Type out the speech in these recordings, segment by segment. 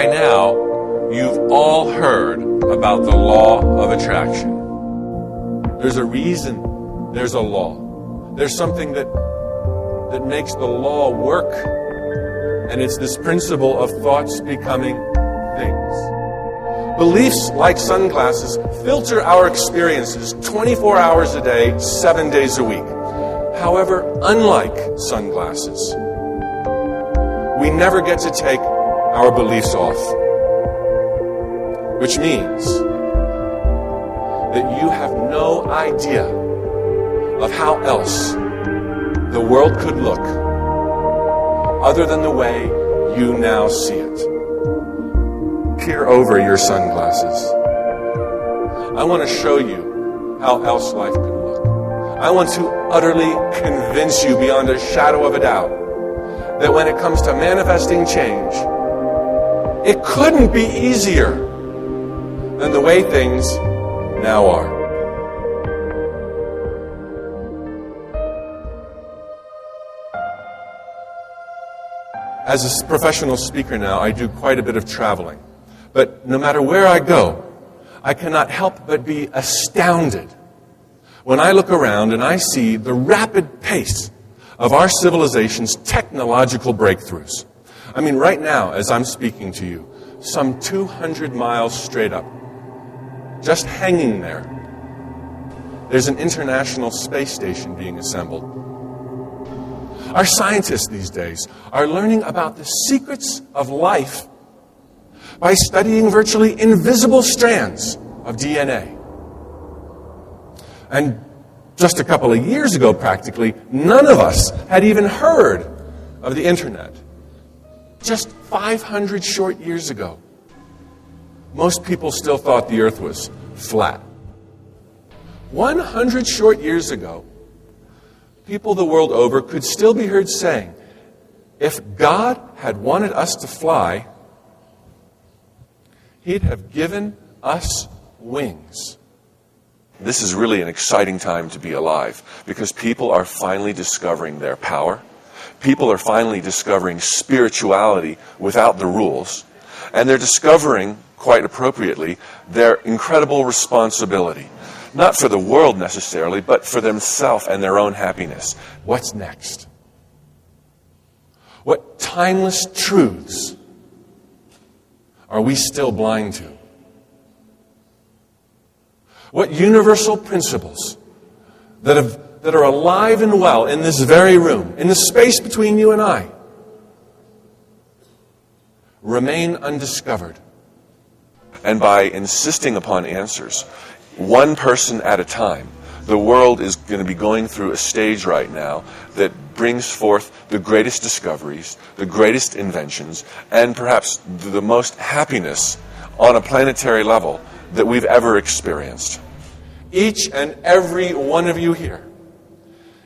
By now, you've all heard about the law of attraction. There's a reason there's a law. There's something that makes the law work. And it's this principle of thoughts becoming things. Beliefs, like sunglasses, filter our experiences 24 hours a day, 7 days a week. However, unlike sunglasses, we never get to take our beliefs off. Which means that you have no idea of how else the world could look other than the way you now see it. Peer over your sunglasses. I want to show you how else life could look. I want to utterly convince you beyond a shadow of a doubt that when it comes to manifesting change, it couldn't be easier than the way things now are. As a professional speaker now, I do quite a bit of traveling. But no matter where I go, I cannot help but be astounded when I look around and I see the rapid pace of our civilization's technological breakthroughs. I mean, right now, as I'm speaking to you, some 200 miles straight up, just hanging there, there's an international space station being assembled. Our scientists these days are learning about the secrets of life by studying virtually invisible strands of DNA. And just a couple of years ago, practically, none of us had even heard of the internet. Just 500 short years ago, most people still thought the earth was flat. 100 short years ago, people the world over could still be heard saying, if God had wanted us to fly, He'd have given us wings. This is really an exciting time to be alive because people are finally discovering their power. People are finally discovering spirituality without the rules. And they're discovering, quite appropriately, their incredible responsibility. Not for the world necessarily, but for themselves and their own happiness. What's next? What timeless truths are we still blind to? What universal principles that are alive and well in this very room, in the space between you and I, remain undiscovered? And by insisting upon answers, one person at a time, the world is going to be going through a stage right now that brings forth the greatest discoveries, the greatest inventions, and perhaps the most happiness on a planetary level that we've ever experienced. Each and every one of you here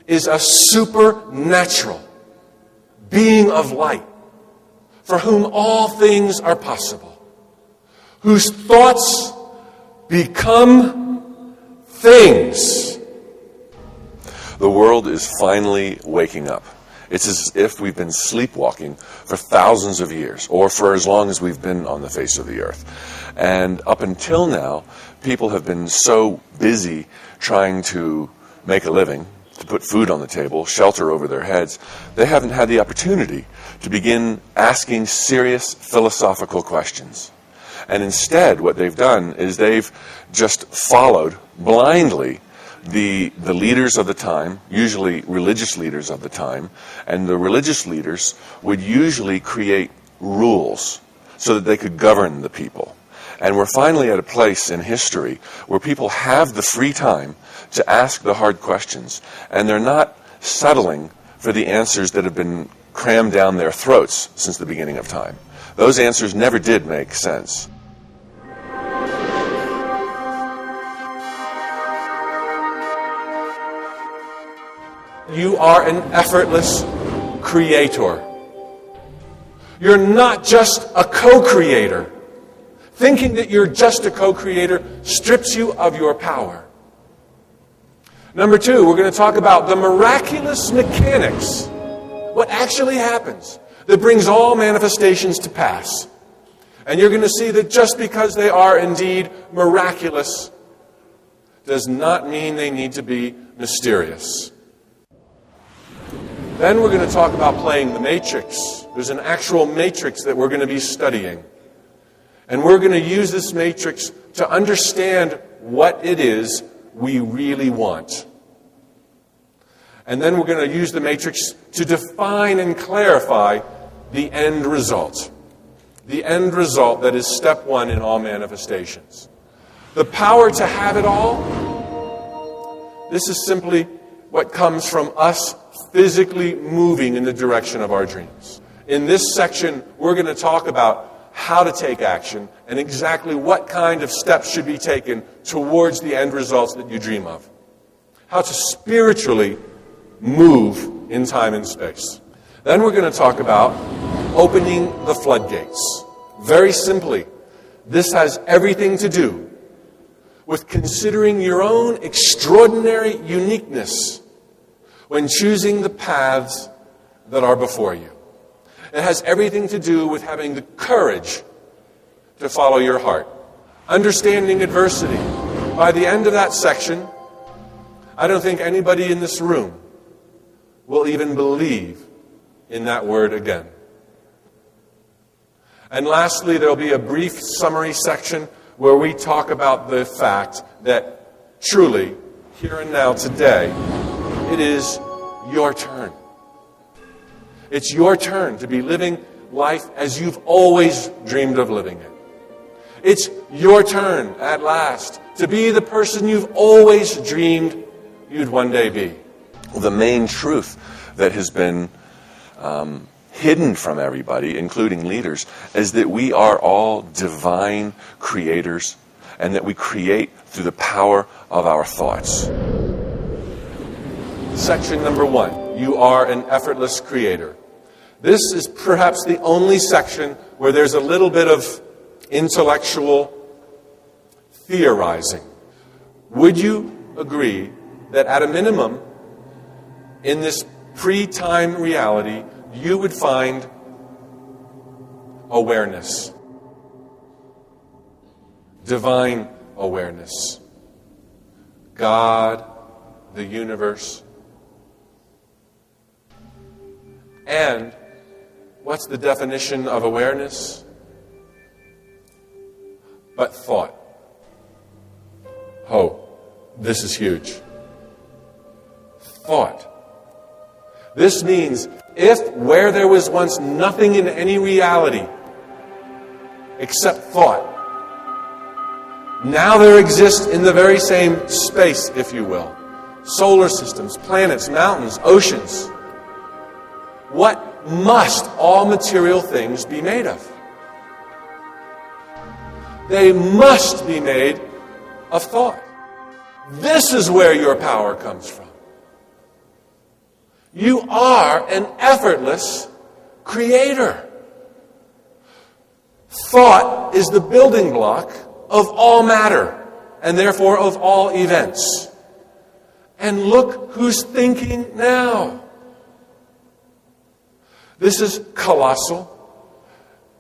is a supernatural being of light for whom all things are possible, whose thoughts become things. The world is finally waking up. It's as if we've been sleepwalking for thousands of years, or for as long as we've been on the face of the earth. And up until now, people have been so busy trying to make a living, to put food on the table, shelter over their heads, they haven't had the opportunity to begin asking serious philosophical questions. And instead, what they've done is they've just followed blindly the leaders of the time, usually religious leaders of the time, and the religious leaders would usually create rules so that they could govern the people. And we're finally at a place in history where people have the free time to ask the hard questions, and they're not settling for the answers that have been crammed down their throats since the beginning of time. Those answers never did make sense. You are an effortless creator. You're not just a co-creator. Thinking that you're just a co-creator strips you of your power. Number two, we're going to talk about the miraculous mechanics, what actually happens that brings all manifestations to pass. And you're going to see that just because they are indeed miraculous does not mean they need to be mysterious. Then we're going to talk about playing the matrix. There's an actual matrix that we're going to be studying. And we're going to use this matrix to understand what it is we really want. And then we're going to use the matrix to define and clarify the end result. The end result that is step one in all manifestations. The power to have it all, this is simply what comes from us physically moving in the direction of our dreams. In this section, we're going to talk about how to take action and exactly what kind of steps should be taken towards the end results that you dream of. How to spiritually move in time and space. Then we're going to talk about opening the floodgates. Very simply, this has everything to do with considering your own extraordinary uniqueness when choosing the paths that are before you. It has everything to do with having the courage to follow your heart. Understanding adversity. By the end of that section, I don't think anybody in this room will even believe in that word again. And lastly, there will be a brief summary section where we talk about the fact that truly, here and now, today, it is your turn. It's your turn to be living life as you've always dreamed of living it. It's your turn, at last, to be the person you've always dreamed you'd one day be. The main truth that has been hidden from everybody, including leaders, is that we are all divine creators and that we create through the power of our thoughts. Section number 1, you are an effortless creator. This is perhaps the only section where there's a little bit of intellectual theorizing. Would you agree that at a minimum, in this pre-time reality, you would find awareness, divine awareness, God, the universe, and what's the definition of awareness? But thought. Oh, this is huge. Thought. This means if where there was once nothing in any reality except thought, now there exists in the very same space, if you will, solar systems, planets, mountains, oceans. What must all material things be made of? They must be made of thought. This is where your power comes from. You are an effortless creator. Thought is the building block of all matter, and therefore of all events. And look who's thinking now. This is colossal,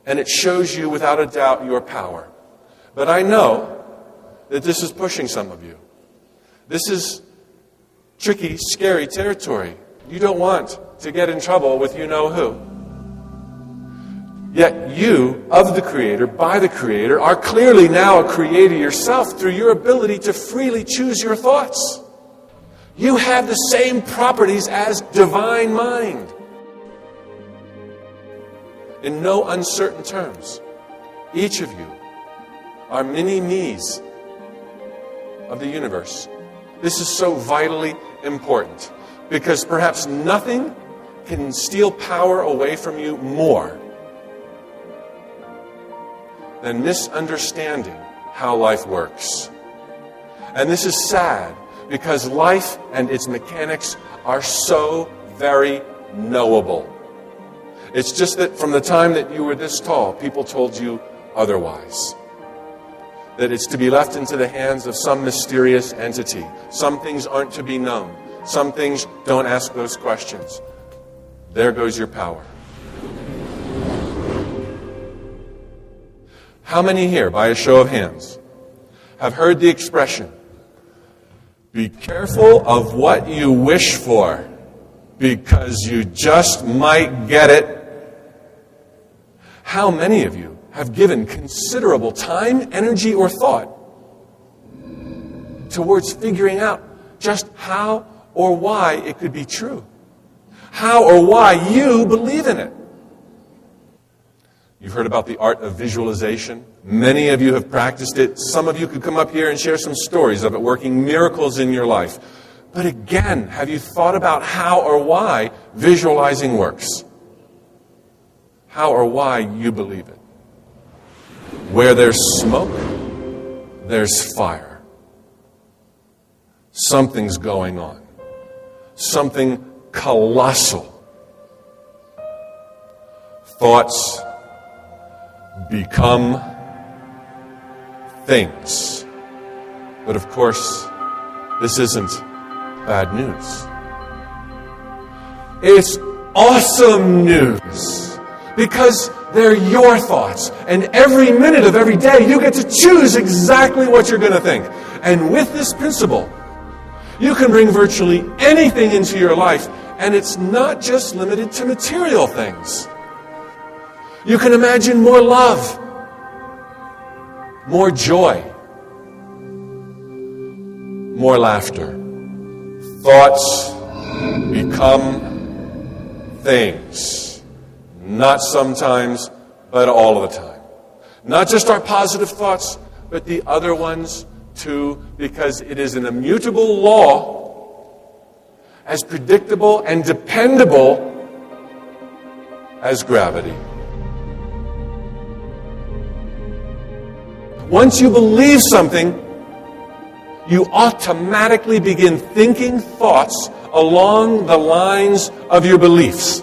and it shows you without a doubt your power. But I know that this is pushing some of you. This is tricky, scary territory. You don't want to get in trouble with you-know-who. Yet you, of the Creator, by the Creator, are clearly now a creator yourself through your ability to freely choose your thoughts. You have the same properties as divine mind. In no uncertain terms, each of you are mini-me's of the universe. This is so vitally important because perhaps nothing can steal power away from you more than misunderstanding how life works. And this is sad because life and its mechanics are so very knowable. It's just that from the time that you were this tall, people told you otherwise. That it's to be left into the hands of some mysterious entity. Some things aren't to be known. Some things don't ask those questions. There goes your power. How many here, by a show of hands, have heard the expression, be careful of what you wish for, because you just might get it? How many of you have given considerable time, energy, or thought towards figuring out just how or why it could be true? How or why you believe in it? You've heard about the art of visualization. Many of you have practiced it. Some of you could come up here and share some stories of it working miracles in your life. But again, have you thought about how or why visualizing works? How or why you believe it? Where there's smoke, there's fire. Something's going on. Something colossal. Thoughts become things. But of course, this isn't bad news. It's awesome news, because they're your thoughts. And every minute of every day, you get to choose exactly what you're going to think. And with this principle, you can bring virtually anything into your life. And it's not just limited to material things. You can imagine more love, more joy, more laughter. Thoughts become things. Not sometimes, but all of the time. Not just our positive thoughts, but the other ones too, because it is an immutable law, as predictable and dependable as gravity. Once you believe something, you automatically begin thinking thoughts along the lines of your beliefs.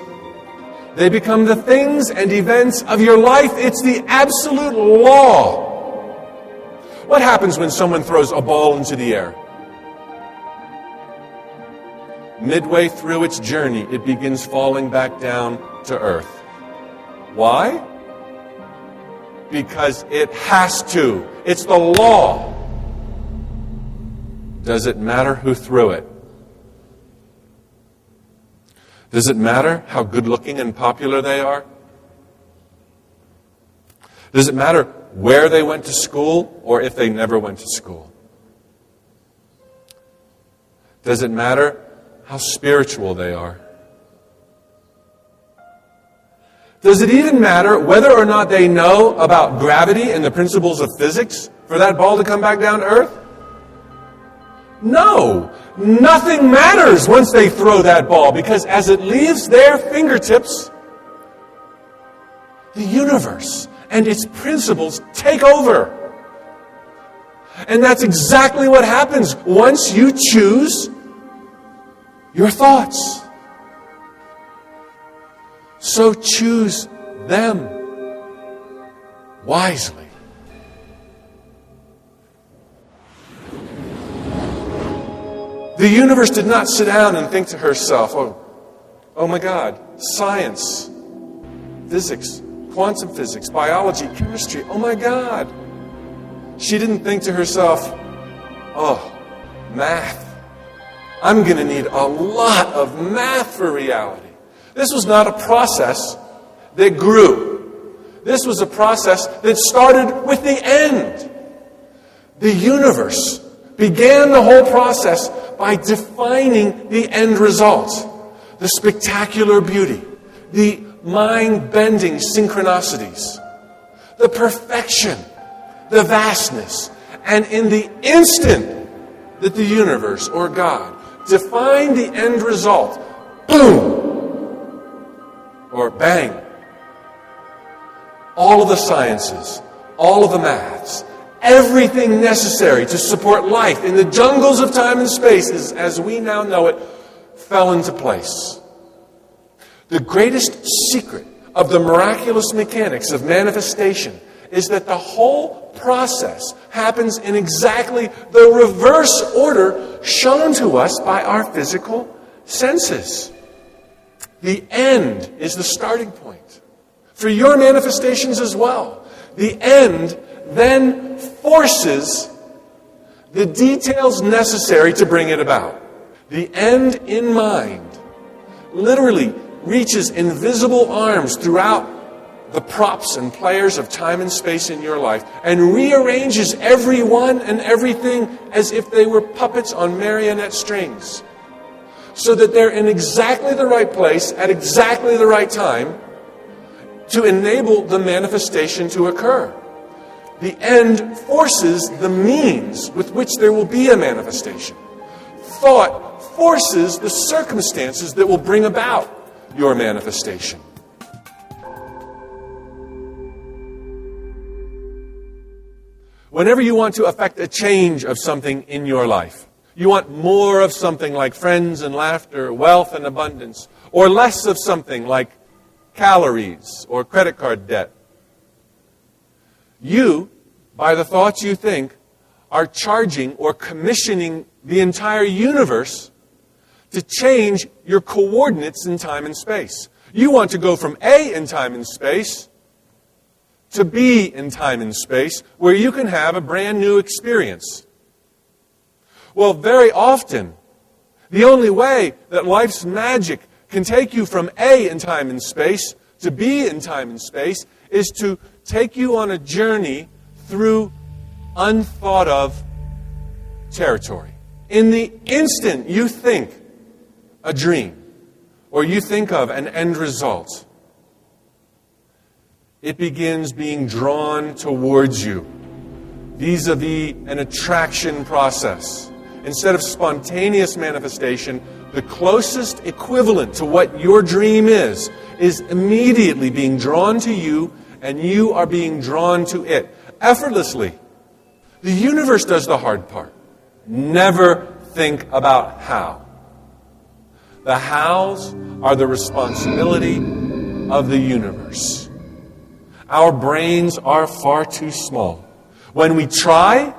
They become the things and events of your life. It's the absolute law. What happens when someone throws a ball into the air? Midway through its journey, it begins falling back down to earth. Why? Because it has to. It's the law. Does it matter who threw it? Does it matter how good-looking and popular they are? Does it matter where they went to school or if they never went to school? Does it matter how spiritual they are? Does it even matter whether or not they know about gravity and the principles of physics for that ball to come back down to earth? No. Nothing matters once they throw that ball, because as it leaves their fingertips, the universe and its principles take over. And that's exactly what happens once you choose your thoughts. So choose them wisely. The universe did not sit down and think to herself, oh my God, science, physics, quantum physics, biology, chemistry, oh my God. She didn't think to herself, oh, math. I'm going to need a lot of math for reality. This was not a process that grew. This was a process that started with the end. The universe began the whole process by defining the end result, the spectacular beauty, the mind-bending synchronicities, the perfection, the vastness. And in the instant that the universe or God defined the end result, boom, or bang, all of the sciences, all of the maths, everything necessary to support life in the jungles of time and space, as we now know it, fell into place. The greatest secret of the miraculous mechanics of manifestation is that the whole process happens in exactly the reverse order shown to us by our physical senses. The end is the starting point for your manifestations as well. The end then forces the details necessary to bring it about. The end in mind literally reaches invisible arms throughout the props and players of time and space in your life and rearranges everyone and everything as if they were puppets on marionette strings, so that they're in exactly the right place at exactly the right time to enable the manifestation to occur. The end forces the means with which there will be a manifestation. Thought forces the circumstances that will bring about your manifestation. Whenever you want to affect a change of something in your life, you want more of something like friends and laughter, wealth and abundance, or less of something like calories or credit card debt. You, by the thoughts you think, are charging or commissioning the entire universe to change your coordinates in time and space. You want to go from A in time and space to B in time and space, where you can have a brand new experience. Well, very often, the only way that life's magic can take you from A in time and space to B in time and space is to take you on a journey through unthought of territory. In the instant you think a dream, or you think of an end result, it begins being drawn towards you, vis-a-vis an attraction process. Instead of spontaneous manifestation, the closest equivalent to what your dream is immediately being drawn to you, and you are being drawn to it effortlessly. The universe does the hard part. Never think about how. The hows are the responsibility of the universe. Our brains are far too small. When we try,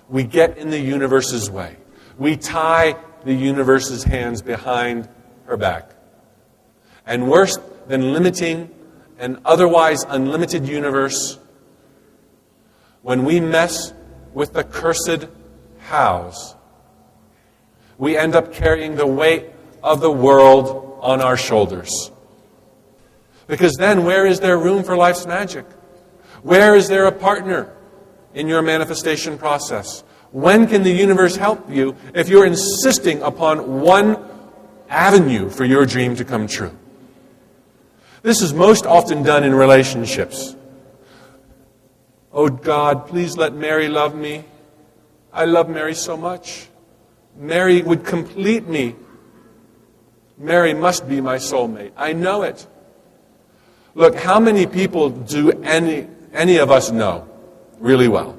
we get in the universe's way. We tie the universe's hands behind her back. And worse than limiting an otherwise unlimited universe, when we mess with the cursed hows, we end up carrying the weight of the world on our shoulders. Because then, where is there room for life's magic? Where is there a partner in your manifestation process? When can the universe help you if you're insisting upon one avenue for your dream to come true? This is most often done in relationships. Oh God, please let Mary love me. I love Mary so much. Mary would complete me. Mary must be my soulmate. I know it. Look, how many people do any of us know really well?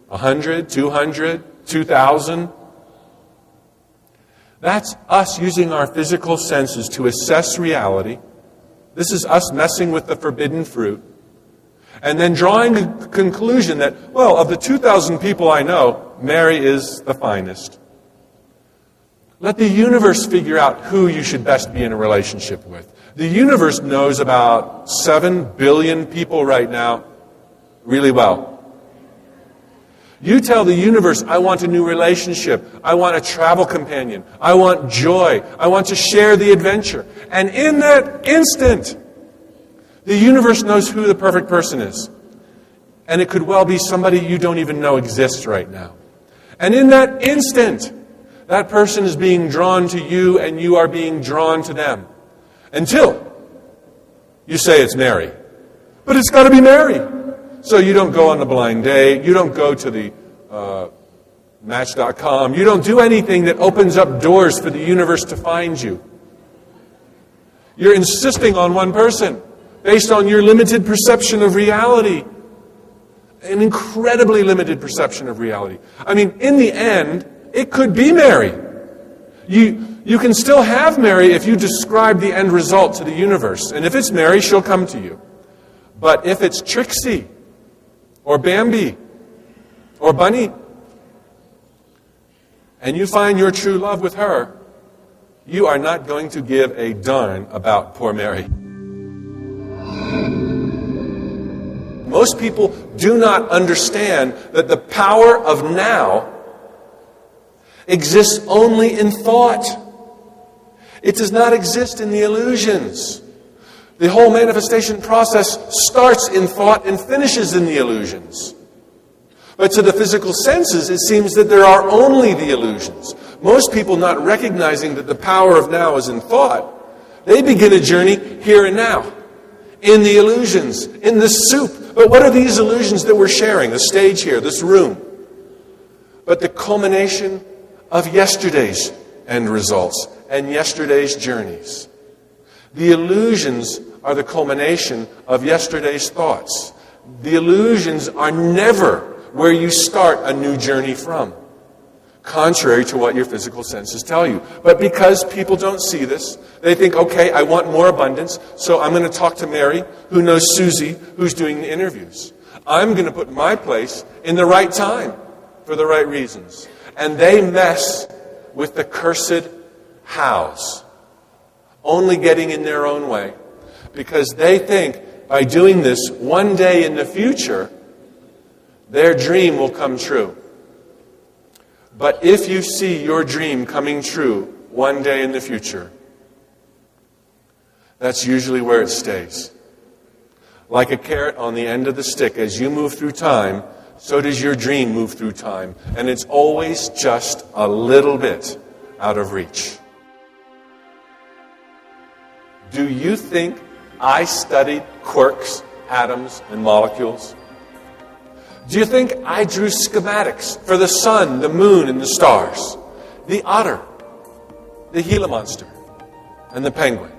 100, 200, 2,000? That's us using our physical senses to assess reality. This is us messing with the forbidden fruit. And then drawing a conclusion that, well, of the 2,000 people I know, Mary is the finest. Let the universe figure out who you should best be in a relationship with. The universe knows about 7 billion people right now really well. You tell the universe, I want a new relationship. I want a travel companion. I want joy. I want to share the adventure. And in that instant, the universe knows who the perfect person is. And it could well be somebody you don't even know exists right now. And in that instant, that person is being drawn to you and you are being drawn to them. Until you say it's Mary. But it's got to be Mary. So you don't go on a blind date. You don't go to the Match.com. You don't do anything that opens up doors for the universe to find you. You're insisting on one person based on your limited perception of reality. An incredibly limited perception of reality. I mean, in the end, it could be Mary. You can still have Mary if you describe the end result to the universe. And if it's Mary, she'll come to you. But if it's Trixie, or Bambi, or Bunny, and you find your true love with her, you are not going to give a darn about poor Mary. Most people do not understand that the power of now exists only in thought. It does not exist in the illusions. The whole manifestation process starts in thought and finishes in the illusions. But to the physical senses, it seems that there are only the illusions. Most people not recognizing that the power of now is in thought, they begin a journey here and now, in the illusions, in this soup. But what are these illusions that we're sharing? The stage here, this room. But the culmination of yesterday's end results and yesterday's journeys. The illusions are the culmination of yesterday's thoughts. The illusions are never where you start a new journey from, contrary to what your physical senses tell you. But because people don't see this, they think, okay, I want more abundance, so I'm going to talk to Mary, who knows Susie, who's doing the interviews. I'm going to put my place in the right time for the right reasons. And they mess with the cursed hows, only getting in their own way, because they think by doing this one day in the future, their dream will come true. But if you see your dream coming true one day in the future, that's usually where it stays. Like a carrot on the end of the stick, as you move through time, so does your dream move through time. And it's always just a little bit out of reach. Do you think I studied quarks, atoms, and molecules? Do you think I drew schematics for the sun, the moon, and the stars? The otter, the Gila monster, and the penguin?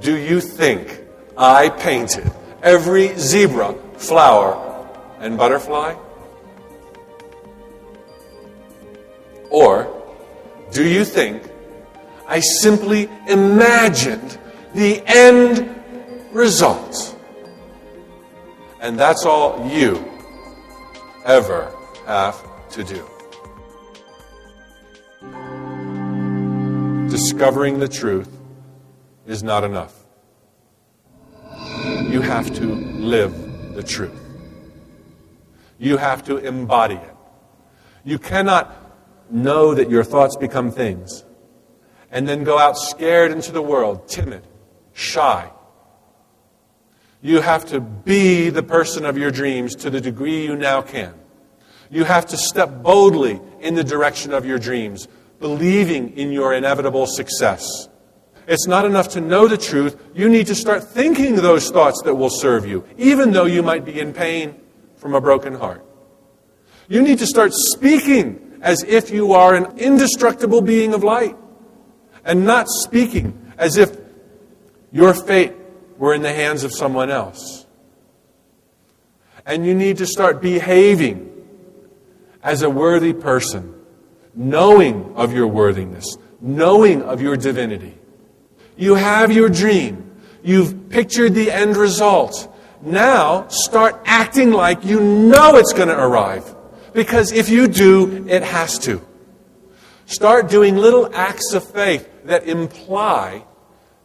Do you think I painted every zebra, flower, and butterfly? Or do you think I simply imagined the end result? And that's all you ever have to do. Discovering the truth is not enough. You have to live the truth. You have to embody it. You cannot know that your thoughts become things and then go out scared into the world, timid, shy. You have to be the person of your dreams to the degree you now can. You have to step boldly in the direction of your dreams, believing in your inevitable success. It's not enough to know the truth. You need to start thinking those thoughts that will serve you, even though you might be in pain from a broken heart. You need to start speaking as if you are an indestructible being of light, and not speaking as if your fate were in the hands of someone else. And you need to start behaving as a worthy person, knowing of your worthiness, knowing of your divinity. You have your dream. You've pictured the end result. Now start acting like you know it's going to arrive. Because if you do, it has to. Start doing little acts of faith that imply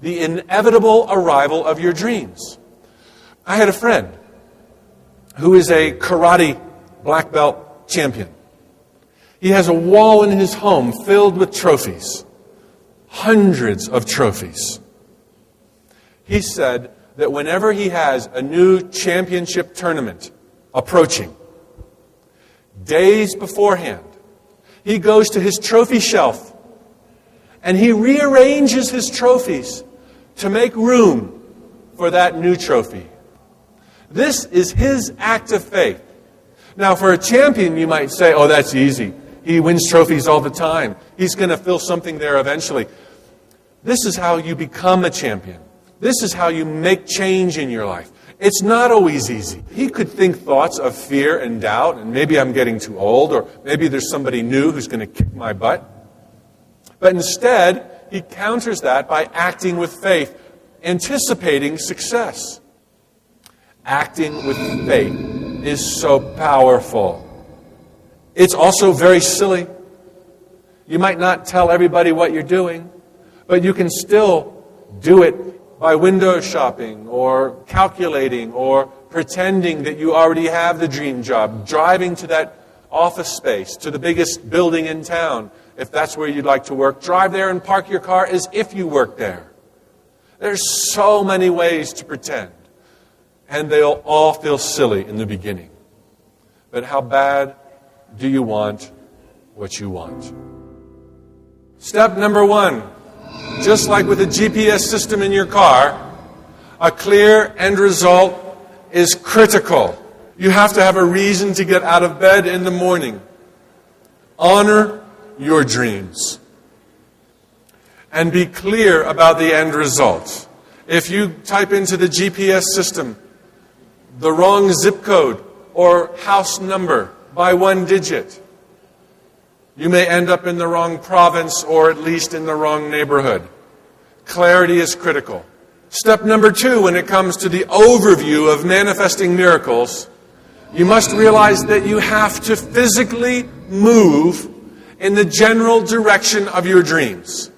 the inevitable arrival of your dreams. I had a friend who is a karate black belt champion. He has a wall in his home filled with trophies, hundreds of trophies. He said that whenever he has a new championship tournament approaching, days beforehand, he goes to his trophy shelf and he rearranges his trophies to make room for that new trophy. This is his act of faith. Now, for a champion, you might say, oh, that's easy. He wins trophies all the time. He's going to fill something there eventually. This is how you become a champion. This is how you make change in your life. It's not always easy. He could think thoughts of fear and doubt, and maybe I'm getting too old, or maybe there's somebody new who's going to kick my butt. But instead, he counters that by acting with faith, anticipating success. Acting with faith is so powerful. It's also very silly. You might not tell everybody what you're doing, but you can still do it by window shopping or calculating or pretending that you already have the dream job, driving to that office space, to the biggest building in town, if that's where you'd like to work. Drive there and park your car as if you work there. There's so many ways to pretend. And they'll all feel silly in the beginning. But how bad do you want what you want? Step number 1. Just like with a GPS system in your car, a clear end result is critical. You have to have a reason to get out of bed in the morning. Honor your dreams. And be clear about the end result. If you type into the GPS system the wrong zip code or house number by 1 digit, you may end up in the wrong province or at least in the wrong neighborhood. Clarity is critical. Step number 2, when it comes to the overview of manifesting miracles, you must realize that you have to physically move in the general direction of your dreams.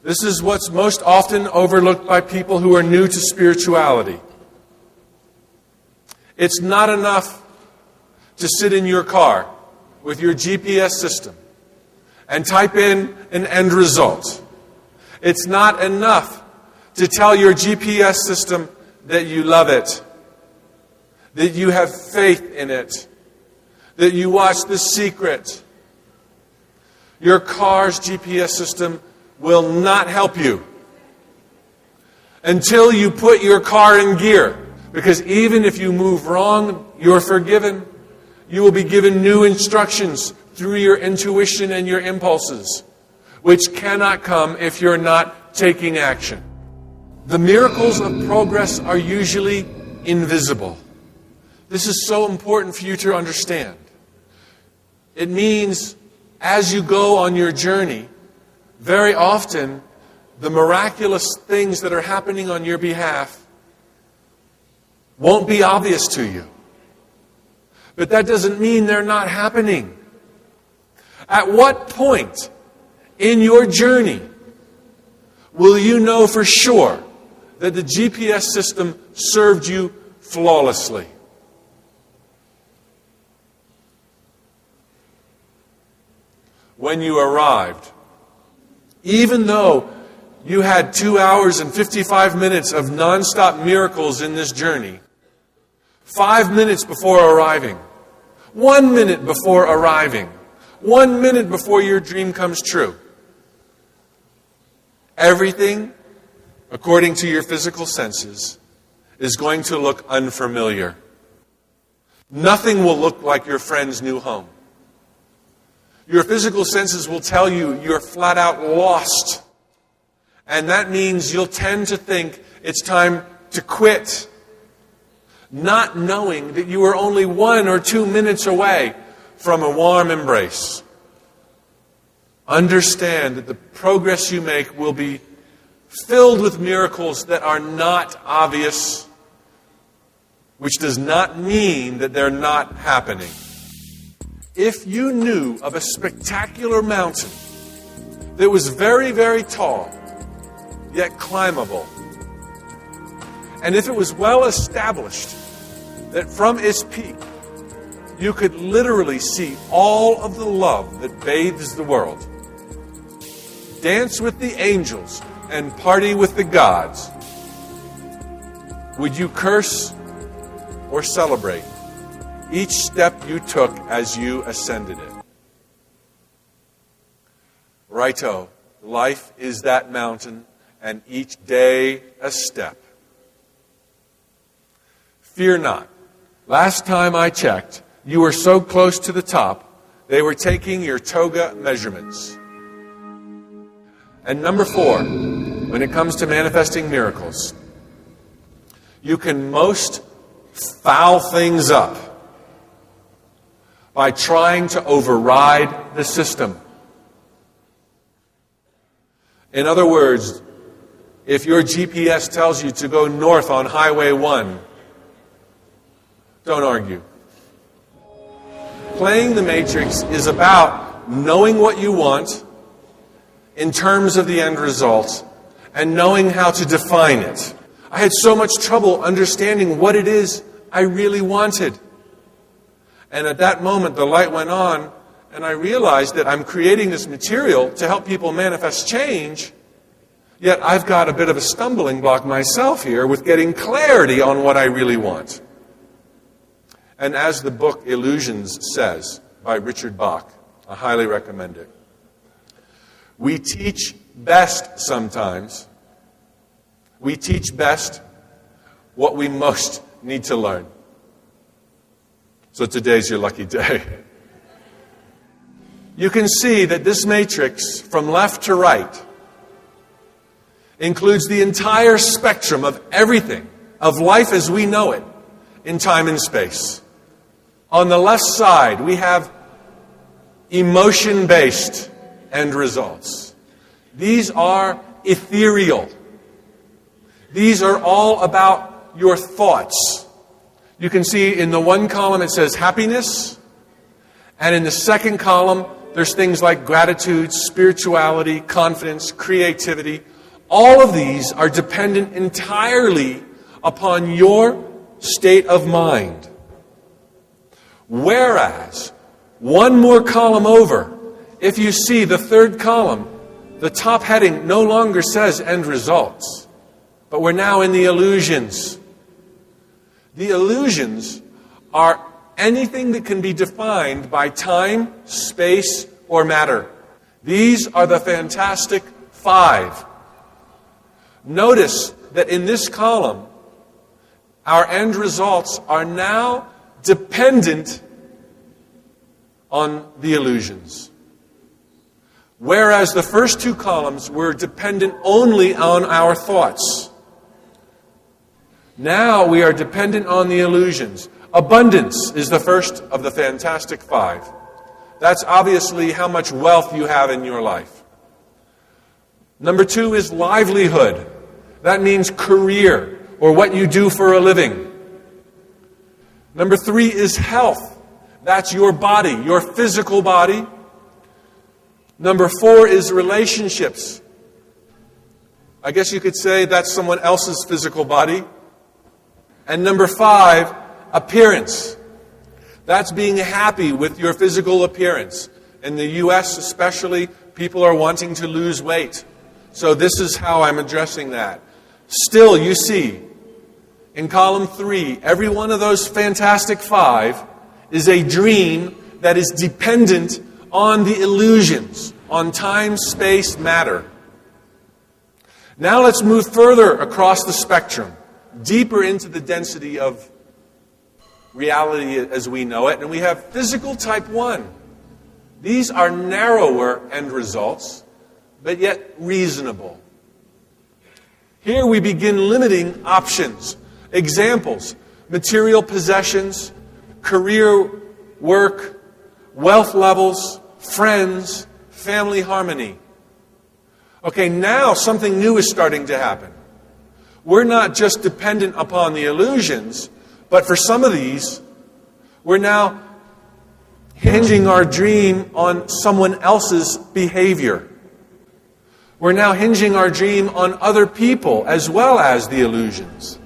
This is what's most often overlooked by people who are new to spirituality. It's not enough to sit in your car with your GPS system and type in an end result. It's not enough to tell your GPS system that you love it, that you have faith in it, that you watch The Secret. Your car's GPS system will not help you until you put your car in gear. Because even if you move wrong, you're forgiven. You will be given new instructions through your intuition and your impulses, which cannot come if you're not taking action. The miracles of progress are usually invisible. This is so important for you to understand. It means as you go on your journey, very often the miraculous things that are happening on your behalf won't be obvious to you. But that doesn't mean they're not happening. At what point in your journey will you know for sure that the GPS system served you flawlessly? When you arrived. Even though you had 2 hours and 55 minutes of nonstop miracles in this journey, 5 minutes before arriving, 1 minute before arriving, 1 minute before your dream comes true, everything, according to your physical senses, is going to look unfamiliar. Nothing will look like your friend's new home. Your physical senses will tell you you're flat out lost. And that means you'll tend to think it's time to quit, not knowing that you were only 1 or 2 minutes away from a warm embrace. Understand that the progress you make will be filled with miracles that are not obvious, which does not mean that they're not happening. If you knew of a spectacular mountain that was very, very tall, yet climbable, and if it was well established that from its peak you could literally see all of the love that bathes the world, dance with the angels and party with the gods, would you curse or celebrate each step you took as you ascended it? Righto, life is that mountain, and each day a step. Fear not. Last time I checked, you were so close to the top, they were taking your toga measurements. And number 4, when it comes to manifesting miracles, you can most foul things up by trying to override the system. In other words, if your GPS tells you to go north on Highway 1, don't argue. Playing the Matrix is about knowing what you want in terms of the end result and knowing how to define it. I had so much trouble understanding what it is I really wanted. And at that moment, the light went on, and I realized that I'm creating this material to help people manifest change, yet I've got a bit of a stumbling block myself here with getting clarity on what I really want. And as the book Illusions says, by Richard Bach, I highly recommend it. We teach best sometimes. We teach best what we most need to learn. So today's your lucky day. You can see that this matrix, from left to right, includes the entire spectrum of everything, of life as we know it, in time and space. On the left side, we have emotion-based end results. These are ethereal. These are all about your thoughts. You can see in the one column it says happiness, and in the second column there's things like gratitude, spirituality, confidence, creativity. All of these are dependent entirely upon your state of mind. Whereas, one more column over, if you see the third column, the top heading no longer says end results, but we're now in the illusions. The illusions are anything that can be defined by time, space, or matter. These are the fantastic five. Notice that in this column, our end results are now dependent on the illusions. Whereas the first two columns were dependent only on our thoughts. Now we are dependent on the illusions. Abundance is the first of the fantastic five. That's obviously how much wealth you have in your life. Number two is livelihood. That means career, or what you do for a living. Number three is health. That's your body, your physical body. Number four is relationships. I guess you could say that's someone else's physical body. And number five, appearance. That's being happy with your physical appearance. In the U.S. especially, people are wanting to lose weight. So this is how I'm addressing that. Still, you see, in column 3, every one of those fantastic five is a dream that is dependent on the illusions, on time, space, matter. Now let's move further across the spectrum, deeper into the density of reality as we know it, and we have physical type 1. These are narrower end results, but yet reasonable. Here we begin limiting options. Examples: material possessions, career, work, wealth levels, friends, family harmony. Okay, now something new is starting to happen. We're not just dependent upon the illusions, but for some of these, we're now hinging our dream on someone else's behavior. We're now hinging our dream on other people as well as the illusions.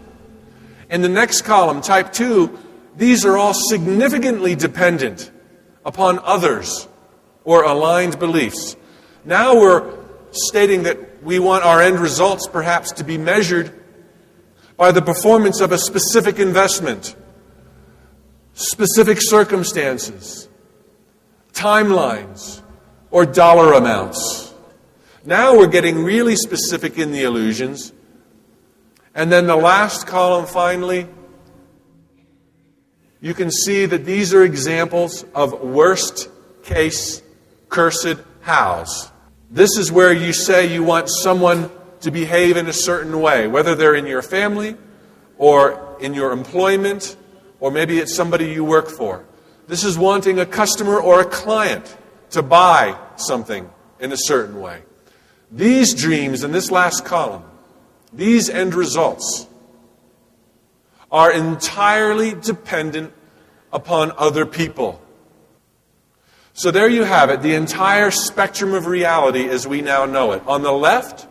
In the next column, type 2, these are all significantly dependent upon others or aligned beliefs. Now we're stating that we want our end results perhaps to be measured by the performance of a specific investment, specific circumstances, timelines, or dollar amounts. Now we're getting really specific in the illusions. And then the last column, finally, you can see that these are examples of worst case cursed hows. This is where you say you want someone to behave in a certain way, whether they're in your family or in your employment, or maybe it's somebody you work for. This is wanting a customer or a client to buy something in a certain way. These dreams in this last column, these end results, are entirely dependent upon other people. So there you have it, the entire spectrum of reality as we now know it. On the left,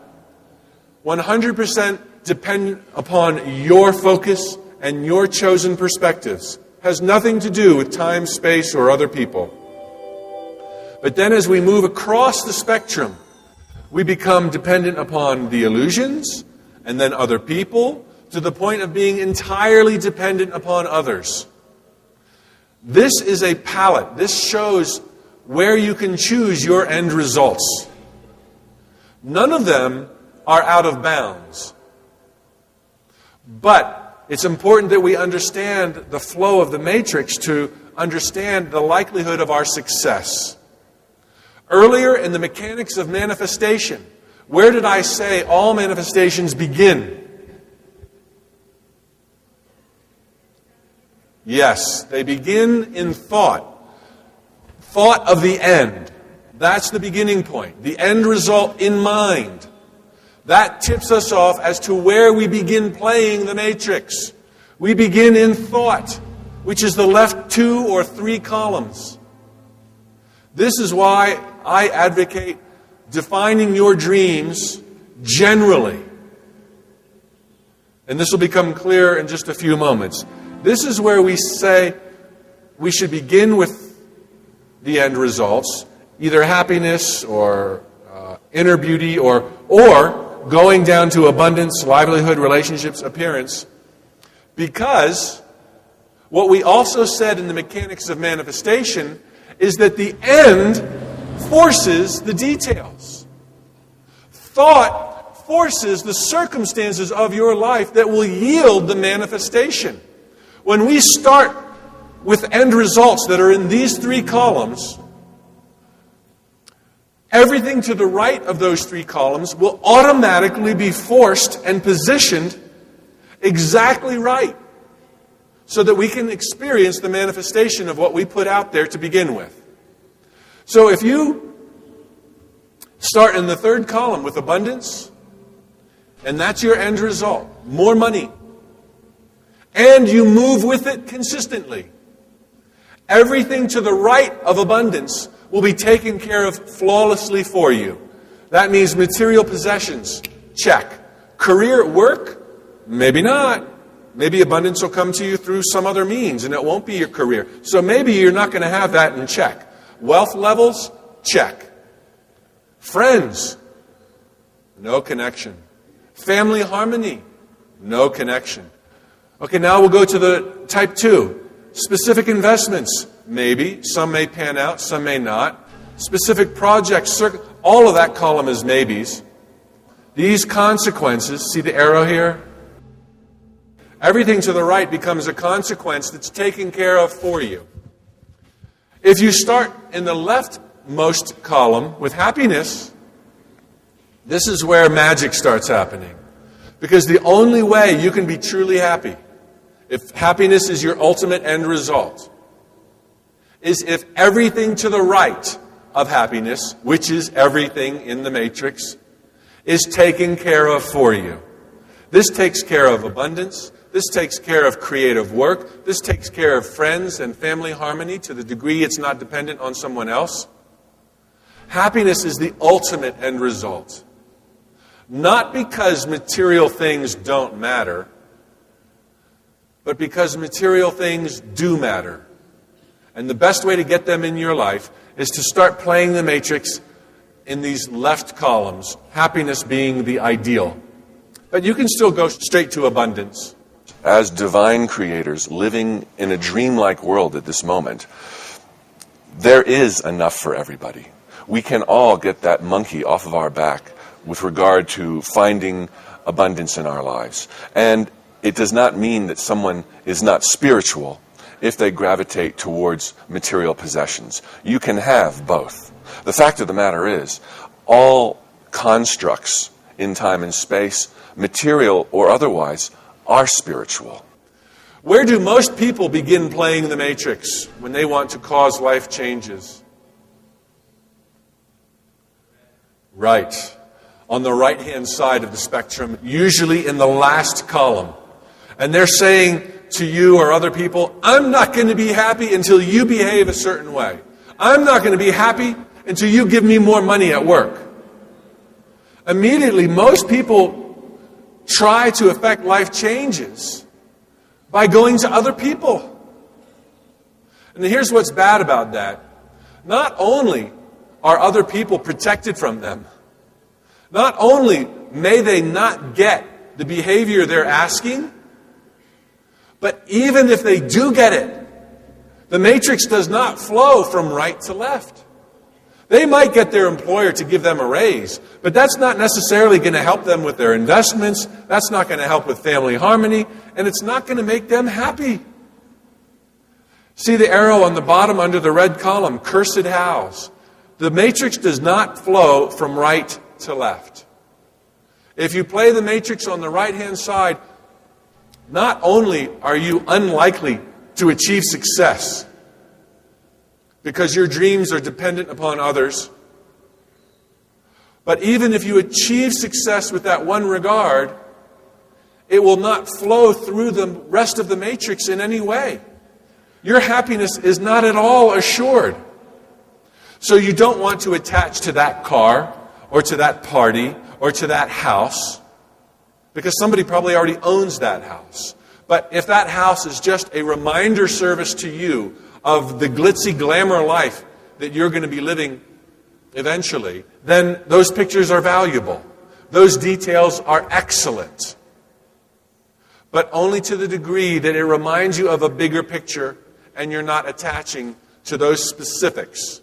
100% dependent upon your focus and your chosen perspectives. Has nothing to do with time, space, or other people. But then as we move across the spectrum, we become dependent upon the illusions and then other people to the point of being entirely dependent upon others. This is a palette. This shows where you can choose your end results. None of them are out of bounds. But it's important that we understand the flow of the matrix to understand the likelihood of our success. Earlier in the mechanics of manifestation, where did I say all manifestations begin? Yes, they begin in thought. Thought of the end. That's the beginning point. The end result in mind. That tips us off as to where we begin playing the matrix. We begin in thought, which is the left 2 or 3 columns. This is why I advocate defining your dreams generally. And this will become clear in just a few moments. This is where we say we should begin with the end results, either happiness or inner beauty or going down to abundance, livelihood, relationships, appearance. Because what we also said in the mechanics of manifestation is that the end forces the details. Thought forces the circumstances of your life that will yield the manifestation. When we start with end results that are in these 3 columns, everything to the right of those 3 columns will automatically be forced and positioned exactly right so that we can experience the manifestation of what we put out there to begin with. So if you start in the 3rd column with abundance, and that's your end result, more money, and you move with it consistently, everything to the right of abundance will be taken care of flawlessly for you. That means material possessions, check. Career at work, maybe not. Maybe abundance will come to you through some other means, and it won't be your career. So maybe you're not going to have that in check. Wealth levels, check. Friends, no connection. Family harmony, no connection. Okay, now we'll go to the type 2. Specific investments, maybe. Some may pan out, some may not. Specific projects, all of that column is maybes. These consequences, see the arrow here? Everything to the right becomes a consequence that's taken care of for you. If you start in the leftmost column with happiness, this is where magic starts happening. Because the only way you can be truly happy, if happiness is your ultimate end result, is if everything to the right of happiness, which is everything in the matrix, is taken care of for you. This takes care of abundance. This takes care of creative work. This takes care of friends and family harmony to the degree it's not dependent on someone else. Happiness is the ultimate end result. Not because material things don't matter, but because material things do matter. And the best way to get them in your life is to start playing the matrix in these left columns, happiness being the ideal. But you can still go straight to abundance. As divine creators living in a dreamlike world at this moment, there is enough for everybody. We can all get that monkey off of our back with regard to finding abundance in our lives. And it does not mean that someone is not spiritual if they gravitate towards material possessions. You can have both. The fact of the matter is, all constructs in time and space, material or otherwise, are spiritual. Where do most people begin playing the matrix when they want to cause life changes? Right. On the right-hand side of the spectrum, usually in the last column. And they're saying to you or other people, I'm not going to be happy until you behave a certain way. I'm not going to be happy until you give me more money at work. Immediately, most people try to affect life changes by going to other people. And here's what's bad about that. Not only are other people protected from them, not only may they not get the behavior they're asking, but even if they do get it, the matrix does not flow from right to left. They might get their employer to give them a raise, but that's not necessarily going to help them with their investments, that's not going to help with family harmony, and it's not going to make them happy. See the arrow on the bottom under the red column, cursed house. The matrix does not flow from right to left. If you play the matrix on the right-hand side, not only are you unlikely to achieve success because your dreams are dependent upon others, but even if you achieve success with that one regard, it will not flow through the rest of the matrix in any way. Your happiness is not at all assured. So you don't want to attach to that car, or to that party, or to that house, because somebody probably already owns that house. But if that house is just a reminder service to you of the glitzy glamour life that you're going to be living eventually, then those pictures are valuable. Those details are excellent. But only to the degree that it reminds you of a bigger picture and you're not attaching to those specifics.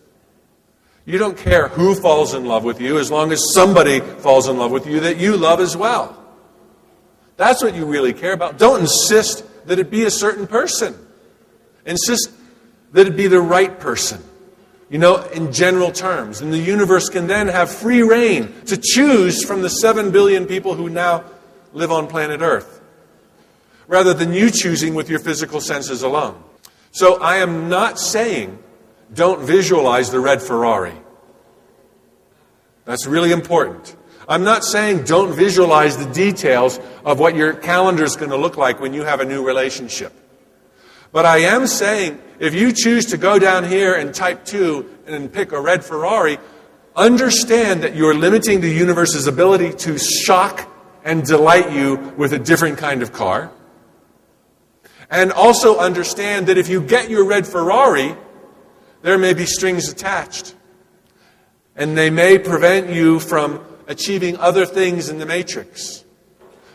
You don't care who falls in love with you as long as somebody falls in love with you that you love as well. That's what you really care about. Don't insist that it be a certain person. Insist that it be the right person. You know, in general terms. And the universe can then have free reign to choose from the 7 billion people who now live on planet Earth, rather than you choosing with your physical senses alone. So I am not saying don't visualize the red Ferrari. That's really important. I'm not saying don't visualize the details of what your calendar is going to look like when you have a new relationship. But I am saying if you choose to go down here and type 2 and pick a red Ferrari, understand that you're limiting the universe's ability to shock and delight you with a different kind of car. And also understand that if you get your red Ferrari, there may be strings attached. And they may prevent you from achieving other things in the matrix.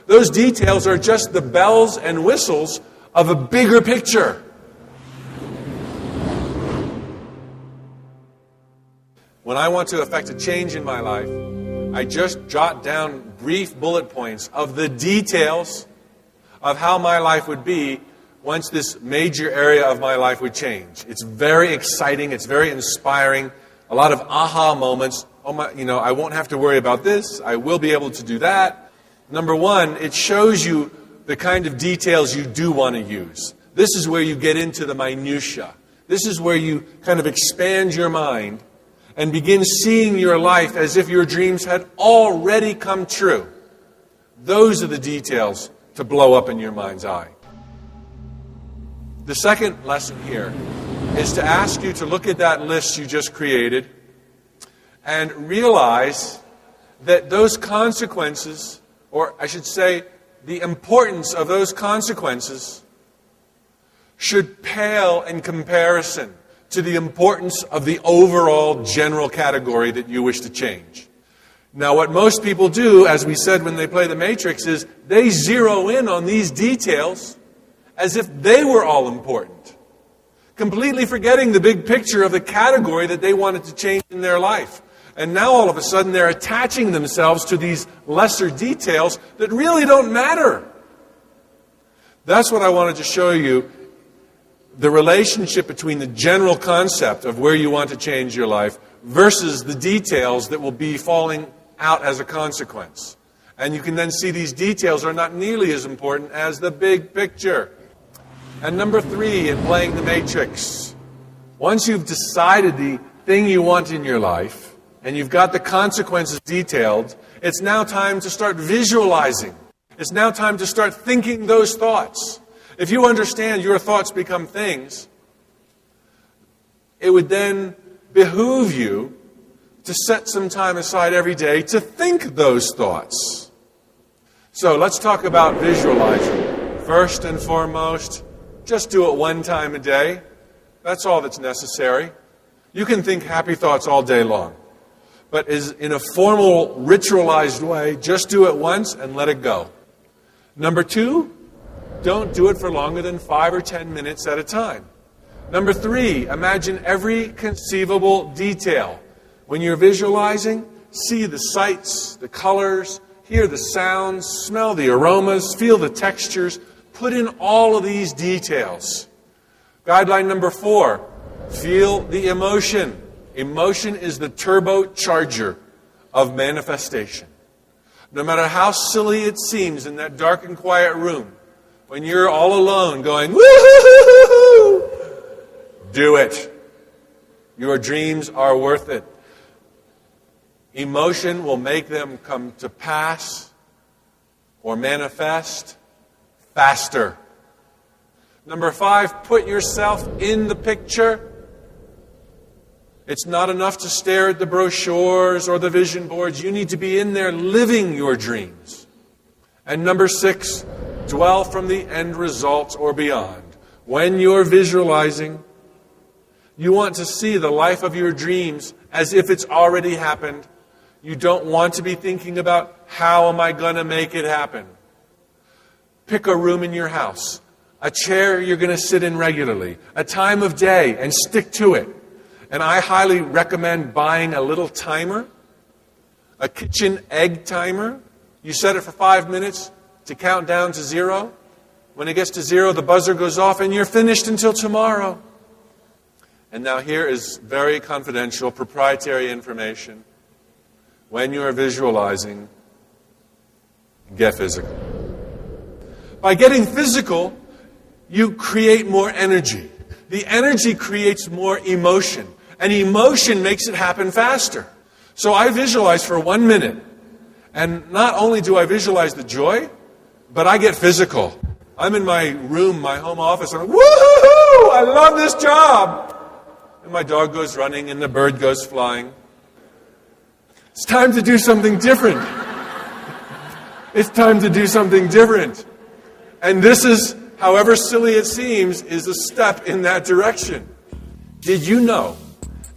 Those details are just the bells and whistles of a bigger picture. When I want to effect a change in my life, I just jot down brief bullet points of the details of how my life would be once this major area of my life would change. It's very exciting. It's very inspiring. A lot of aha moments. Oh my, I won't have to worry about this. I will be able to do that. Number one, it shows you the kind of details you do want to use. This is where you get into the minutia. This is where you kind of expand your mind and begin seeing your life as if your dreams had already come true. Those are the details to blow up in your mind's eye. The second lesson here is to ask you to look at that list you just created and realize that those consequences, or I should say, the importance of those consequences should pale in comparison to the importance of the overall general category that you wish to change. Now, what most people do, as we said when they play the Matrix, is they zero in on these details as if they were all important, completely forgetting the big picture of the category that they wanted to change in their life. And now all of a sudden they're attaching themselves to these lesser details that really don't matter. That's what I wanted to show you, the relationship between the general concept of where you want to change your life versus the details that will be falling out as a consequence. And you can then see these details are not nearly as important as the big picture. And number 3, in playing the Matrix, once you've decided the thing you want in your life, and you've got the consequences detailed, it's now time to start visualizing. It's now time to start thinking those thoughts. If you understand your thoughts become things, it would then behoove you to set some time aside every day to think those thoughts. So let's talk about visualizing. First and foremost, just do it one time a day. That's all that's necessary. You can think happy thoughts all day long. But in a formal, ritualized way, just do it once and let it go. Number 2, don't do it for longer than 5 or 10 minutes at a time. Number 3, imagine every conceivable detail. When you're visualizing, see the sights, the colors, hear the sounds, smell the aromas, feel the textures. Put in all of these details. Guideline number 4, feel the emotion. Emotion is the turbocharger of manifestation. No matter how silly it seems in that dark and quiet room, when you're all alone going, woo-hoo-hoo-hoo-hoo, do it. Your dreams are worth it. Emotion will make them come to pass or manifest faster. Number 5, put yourself in the picture. It's not enough to stare at the brochures or the vision boards. You need to be in there living your dreams. And number 6, dwell from the end results or beyond. When you're visualizing, you want to see the life of your dreams as if it's already happened. You don't want to be thinking about, how am I going to make it happen? Pick a room in your house, a chair you're going to sit in regularly, a time of day, and stick to it. And I highly recommend buying a little timer, a kitchen egg timer. You set it for 5 minutes to count down to 0. When it gets to 0, the buzzer goes off and you're finished until tomorrow. And now here is very confidential, proprietary information. When you are visualizing, get physical. By getting physical, you create more energy. The energy creates more emotion. And emotion makes it happen faster. So I visualize for 1 minute. And not only do I visualize the joy, but I get physical. I'm in my room, my home office, and I'm, woo-hoo-hoo! I love this job! And my dog goes running and the bird goes flying. It's time to do something different. It's time to do something different. And this is, however silly it seems, is a step in that direction. Did you know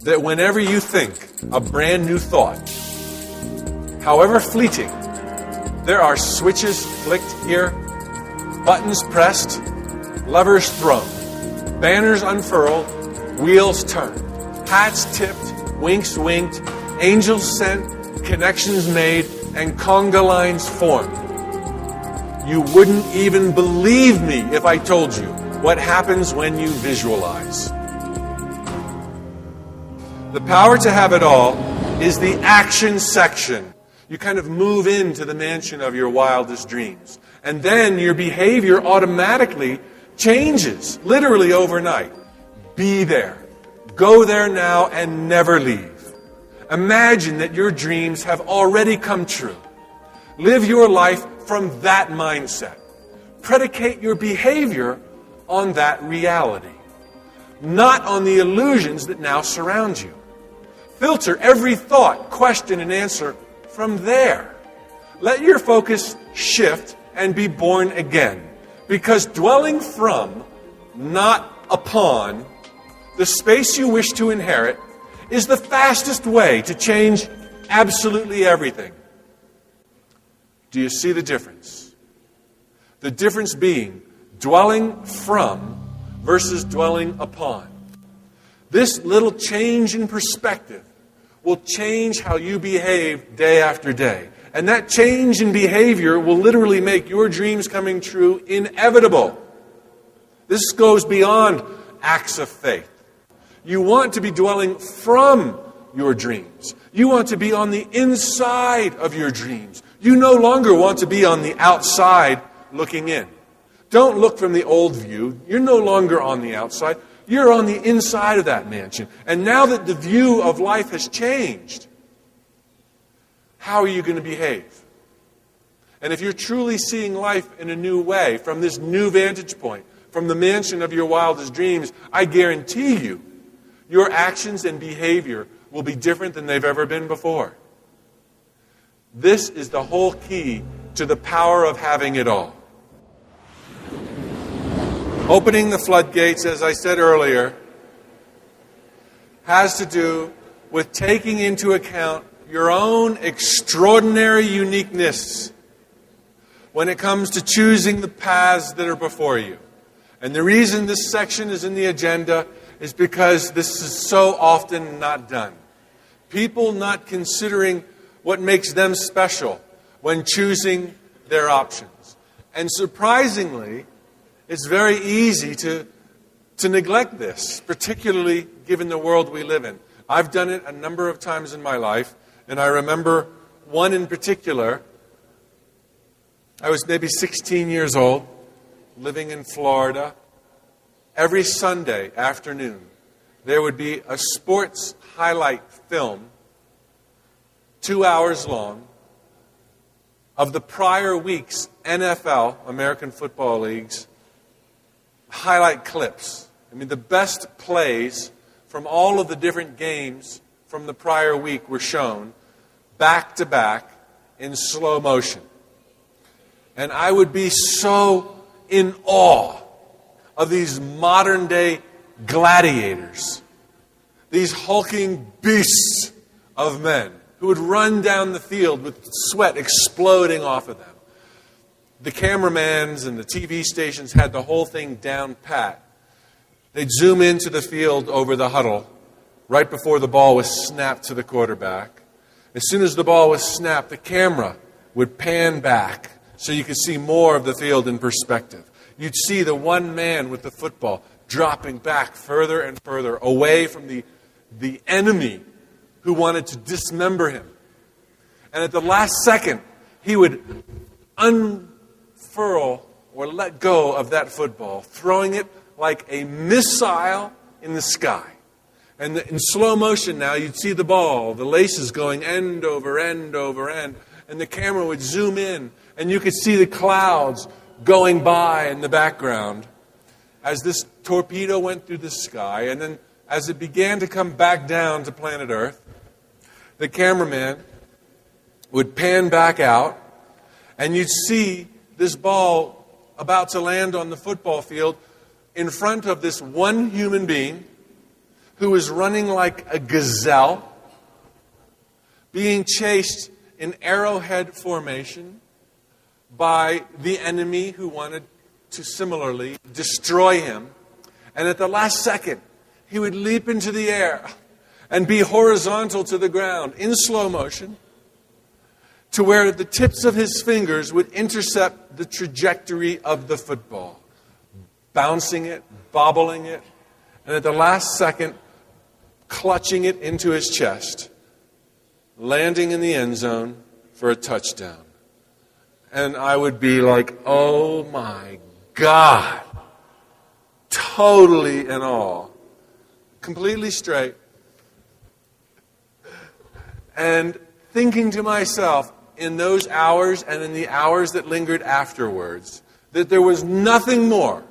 that whenever you think a brand new thought, however fleeting, there are switches flicked here, buttons pressed, levers thrown, banners unfurled, wheels turned, hats tipped, winks winked, angels sent, connections made, and conga lines formed. You wouldn't even believe me if I told you what happens when you visualize. The power to have it all is the action section. You kind of move into the mansion of your wildest dreams. And then your behavior automatically changes, literally overnight. Be there. Go there now and never leave. Imagine that your dreams have already come true. Live your life from that mindset. Predicate your behavior on that reality, not on the illusions that now surround you. Filter every thought, question, and answer from there. Let your focus shift and be born again. Because dwelling from, not upon, the space you wish to inherit is the fastest way to change absolutely everything. Do you see the difference? The difference being dwelling from versus dwelling upon. This little change in perspective will change how you behave day after day. And that change in behavior will literally make your dreams coming true inevitable. This goes beyond acts of faith. You want to be dwelling from your dreams. You want to be on the inside of your dreams. You no longer want to be on the outside looking in. Don't look from the old view. You're no longer on the outside. You're on the inside of that mansion. And now that the view of life has changed, how are you going to behave? And if you're truly seeing life in a new way, from this new vantage point, from the mansion of your wildest dreams, I guarantee you, your actions and behavior will be different than they've ever been before. This is the whole key to the power of having it all. Opening the floodgates, as I said earlier, has to do with taking into account your own extraordinary uniqueness when it comes to choosing the paths that are before you. And the reason this section is in the agenda is because this is so often not done. People not considering what makes them special when choosing their options. And surprisingly, it's very easy to neglect this, particularly given the world we live in. I've done it a number of times in my life, and I remember one in particular. I was maybe 16 years old, living in Florida. Every Sunday afternoon, there would be a sports highlight film, 2 hours long, of the prior week's NFL, American Football League's, highlight clips. I mean, the best plays from all of the different games from the prior week were shown back to back in slow motion. And I would be so in awe of these modern day gladiators, these hulking beasts of men who would run down the field with sweat exploding off of them. The cameramans and the TV stations had the whole thing down pat. They'd zoom into the field over the huddle right before the ball was snapped to the quarterback. As soon as the ball was snapped, the camera would pan back so you could see more of the field in perspective. You'd see the one man with the football dropping back further and further away from the enemy who wanted to dismember him. And at the last second, he would unfurl or let go of that football, throwing it like a missile in the sky. And in slow motion now, you'd see the ball, the laces going end over end over end, and the camera would zoom in, and you could see the clouds going by in the background as this torpedo went through the sky. And then as it began to come back down to planet Earth, the cameraman would pan back out, and you'd see this ball about to land on the football field in front of this one human being who was running like a gazelle, being chased in arrowhead formation by the enemy who wanted to similarly destroy him. And at the last second, he would leap into the air and be horizontal to the ground in slow motion to where the tips of his fingers would intercept the trajectory of the football, bouncing it, bobbling it, and at the last second, clutching it into his chest, landing in the end zone for a touchdown. And I would be like, oh my God, totally in awe, completely straight, and thinking to myself in those hours and in the hours that lingered afterwards that there was nothing more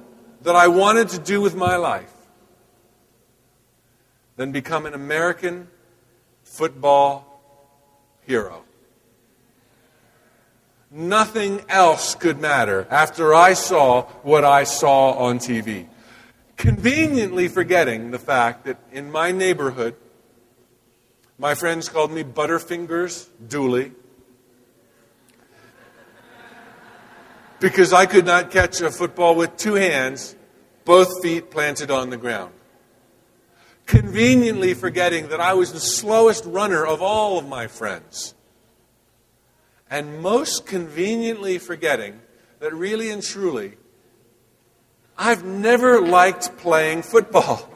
that I wanted to do with my life than become an American football hero. Nothing else could matter after I saw what I saw on TV. Conveniently forgetting the fact that in my neighborhood, my friends called me Butterfingers Dooley because I could not catch a football with two hands, both feet planted on the ground. Conveniently forgetting that I was the slowest runner of all of my friends. And most conveniently forgetting that really and truly, I've never liked playing football.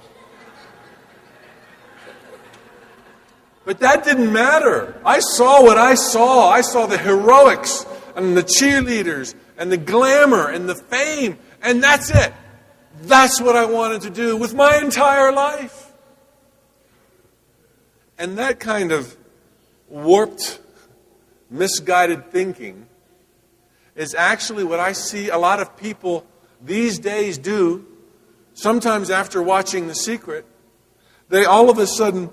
But that didn't matter. I saw what I saw. I saw the heroics and the cheerleaders and the glamour and the fame. And that's it. That's what I wanted to do with my entire life. And that kind of warped, misguided thinking is actually what I see a lot of people these days do. Sometimes after watching The Secret, they all of a sudden,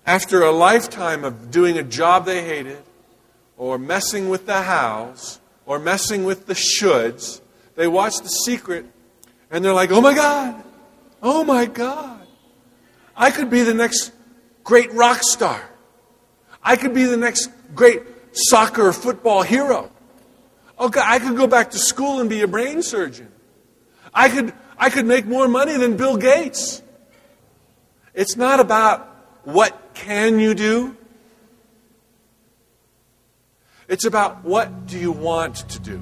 after a lifetime of doing a job they hated, or messing with the hows, or messing with the shoulds. They watch The Secret, and they're like, oh my God, I could be the next great rock star. I could be the next great soccer or football hero. Okay, I could go back to school and be a brain surgeon. I could make more money than Bill Gates. It's not about what can you do. It's about what do you want to do.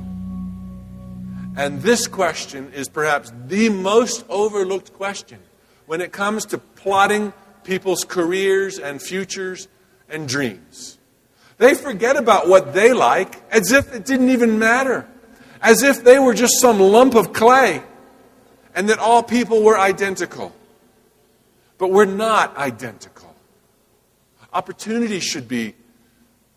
And this question is perhaps the most overlooked question when it comes to plotting people's careers and futures and dreams. They forget about what they like as if it didn't even matter. As if they were just some lump of clay and that all people were identical. But we're not identical. Opportunity should be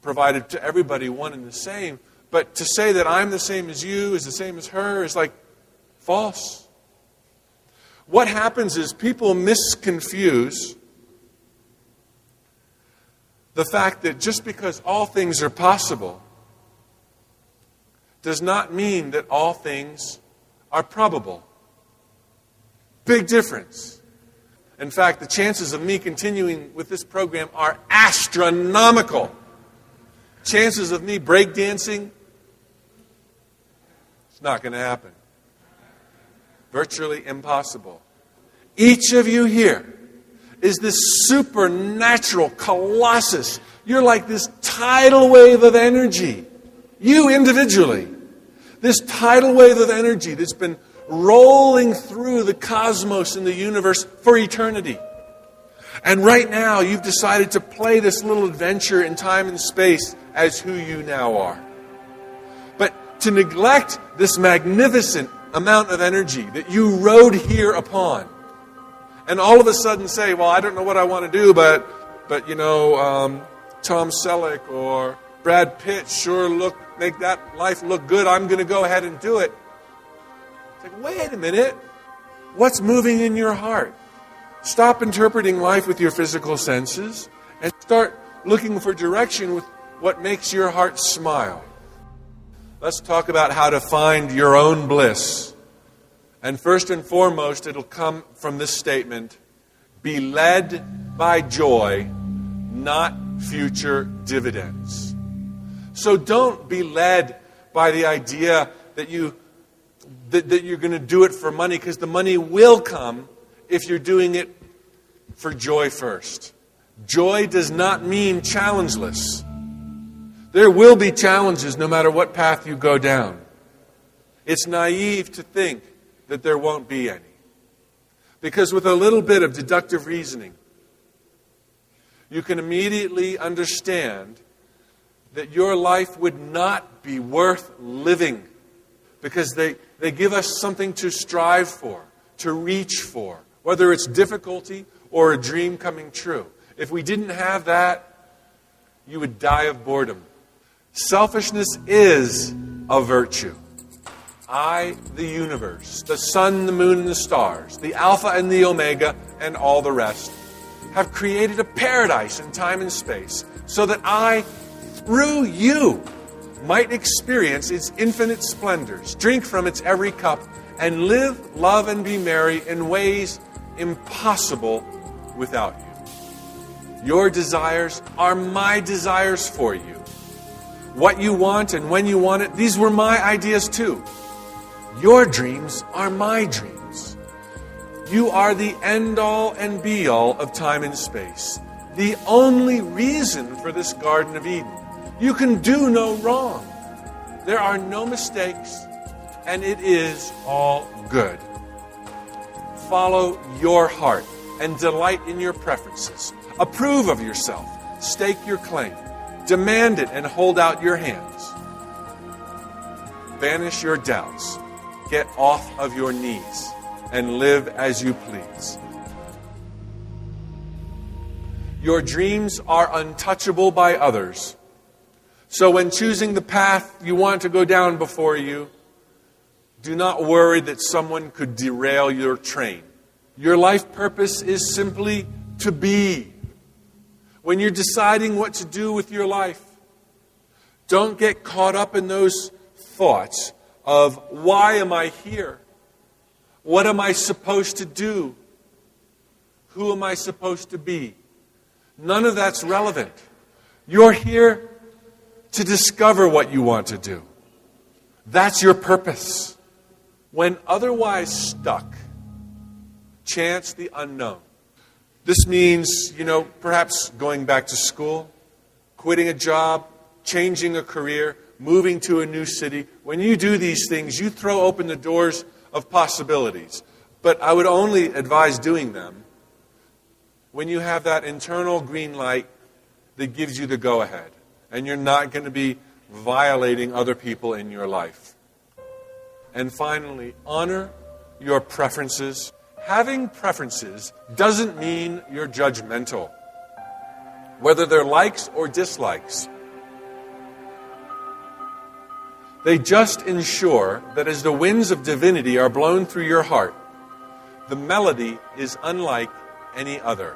provided to everybody one and the same. But to say that I'm the same as you, is the same as her, is like false. What happens is people misconfuse the fact that just because all things are possible does not mean that all things are probable. Big difference. In fact, the chances of me continuing with this program are astronomical. Chances of me breakdancing, it's not going to happen. Virtually impossible. Each of you here is this supernatural colossus. You're like this tidal wave of energy. You individually. This tidal wave of energy that's been rolling through the cosmos and the universe for eternity. And right now, you've decided to play this little adventure in time and space as who you now are. But to neglect this magnificent amount of energy that you rode here upon, and all of a sudden say, well, I don't know what I want to do, but Tom Selleck or Brad Pitt sure make that life look good. I'm going to go ahead and do it. It's like, wait a minute. What's moving in your heart? Stop interpreting life with your physical senses and start looking for direction with what makes your heart smile. Let's talk about how to find your own bliss. And first and foremost, it'll come from this statement: be led by joy, not future dividends. So don't be led by the idea that you're going to do it for money, because the money will come if you're doing it for joy first. Joy does not mean challengeless. There will be challenges no matter what path you go down. It's naive to think that there won't be any. Because with a little bit of deductive reasoning, you can immediately understand that your life would not be worth living, because they give us something to strive for, to reach for, whether it's difficulty or a dream coming true. If we didn't have that, you would die of boredom. Selfishness is a virtue. I, the universe, the sun, the moon, and the stars, the Alpha and the Omega, and all the rest, have created a paradise in time and space so that I, through you, might experience its infinite splendors, drink from its every cup, and live, love, and be merry in ways impossible without you. Your desires are my desires for you. What you want and when you want it, these were my ideas too. Your dreams are my dreams. You are the end-all and be-all of time and space. The only reason for this Garden of Eden. You can do no wrong. There are no mistakes, and it is all good. Follow your heart and delight in your preferences. Approve of yourself. Stake your claim. Demand it and hold out your hands. Banish your doubts. Get off of your knees and live as you please. Your dreams are untouchable by others. So when choosing the path you want to go down before you, do not worry that someone could derail your train. Your life purpose is simply to be. When you're deciding what to do with your life, Don't get caught up in those thoughts of, why am I here? What am I supposed to do? Who am I supposed to be? None of that's relevant. You're here to discover what you want to do. That's your purpose. When otherwise stuck, chance the unknown. This means, perhaps going back to school, quitting a job, changing a career, moving to a new city. When you do these things, you throw open the doors of possibilities. But I would only advise doing them when you have that internal green light that gives you the go-ahead. And you're not going to be violating other people in your life. And finally, honor your preferences. Having preferences doesn't mean you're judgmental, whether they're likes or dislikes. They just ensure that as the winds of divinity are blown through your heart, the melody is unlike any other.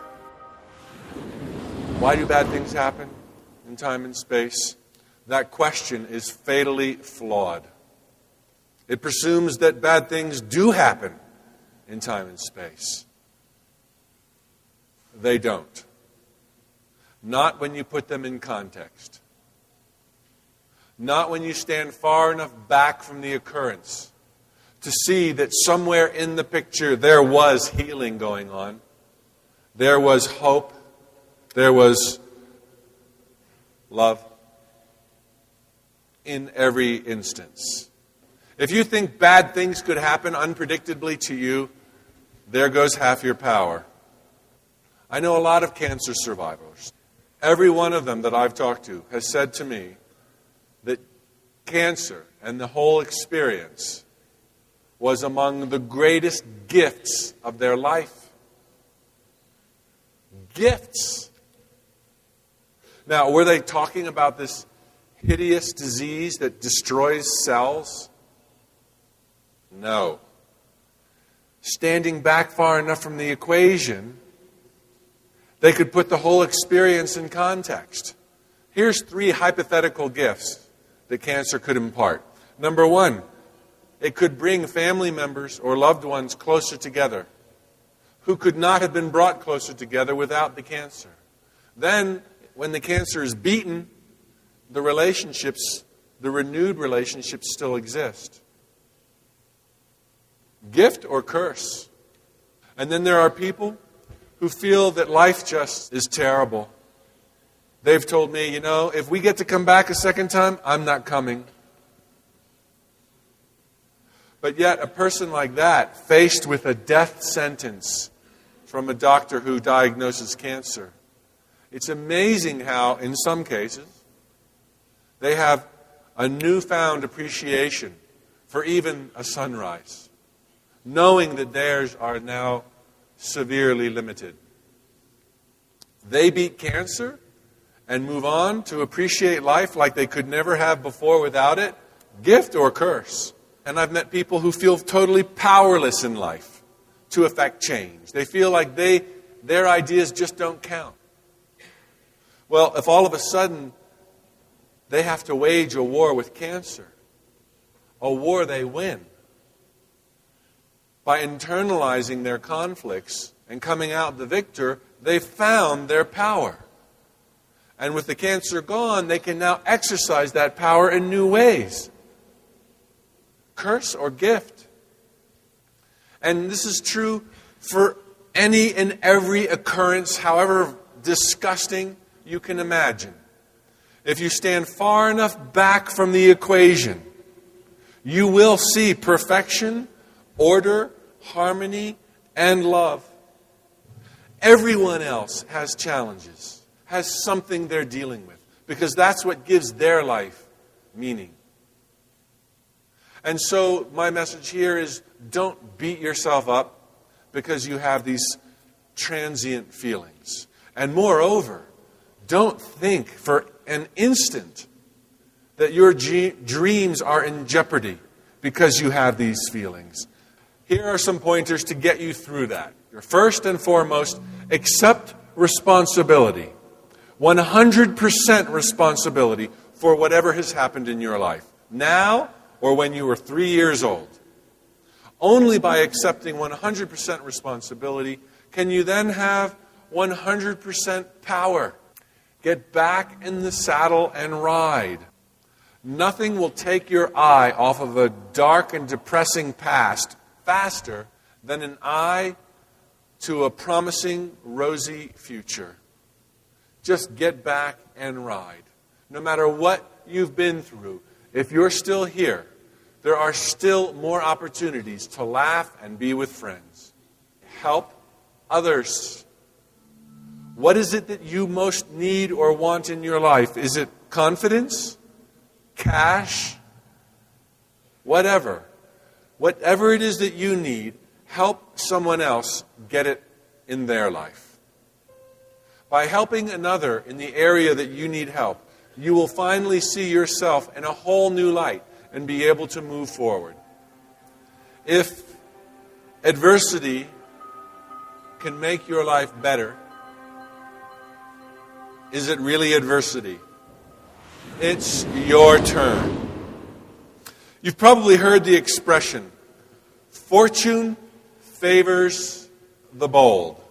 Why do bad things happen in time and space? That question is fatally flawed. It presumes that bad things do happen in time and space. They don't. Not when you put them in context. Not when you stand far enough back from the occurrence to see that somewhere in the picture there was healing going on. There was hope. There was love in every instance. If you think bad things could happen unpredictably to you, there goes half your power. I know a lot of cancer survivors. Every one of them that I've talked to has said to me that cancer and the whole experience was among the greatest gifts of their life. Gifts. Now, were they talking about this hideous disease that destroys cells? No. Standing back far enough from the equation, they could put the whole experience in context. Here's 3 hypothetical gifts that cancer could impart. Number 1, it could bring family members or loved ones closer together who could not have been brought closer together without the cancer. Then, when the cancer is beaten, the relationships, the renewed relationships still exist. Gift or curse. And then there are people who feel that life just is terrible. They've told me, if we get to come back a second time, I'm not coming. But yet, a person like that, faced with a death sentence from a doctor who diagnoses cancer, it's amazing how, in some cases, they have a newfound appreciation for even a sunrise, knowing that theirs are now severely limited. They beat cancer and move on to appreciate life like they could never have before without it, gift or curse. And I've met people who feel totally powerless in life to affect change. They feel like their ideas just don't count. Well, if all of a sudden they have to wage a war with cancer, a war they win, by internalizing their conflicts and coming out the victor, they've found their power. And with the cancer gone, they can now exercise that power in new ways. Curse or gift. And this is true for any and every occurrence, however disgusting you can imagine. If you stand far enough back from the equation, you will see perfection, order, harmony, and love. Everyone else has challenges, has something they're dealing with, because that's what gives their life meaning. And so my message here is, don't beat yourself up because you have these transient feelings. And moreover, don't think for an instant that your dreams are in jeopardy because you have these feelings. Here are some pointers to get you through that. First and foremost, accept responsibility. 100% responsibility for whatever has happened in your life, now or when you were 3 years old. Only by accepting 100% responsibility can you then have 100% power. Get back in the saddle and ride. Nothing will take your eye off of a dark and depressing past faster than an eye to a promising, rosy future. Just get back and ride. No matter what you've been through, if you're still here, there are still more opportunities to laugh and be with friends. Help others. What is it that you most need or want in your life? Is it confidence? Cash? Whatever. Whatever it is that you need, help someone else get it in their life. By helping another in the area that you need help, you will finally see yourself in a whole new light and be able to move forward. If adversity can make your life better, is it really adversity? It's your turn. You've probably heard the expression, fortune favors the bold.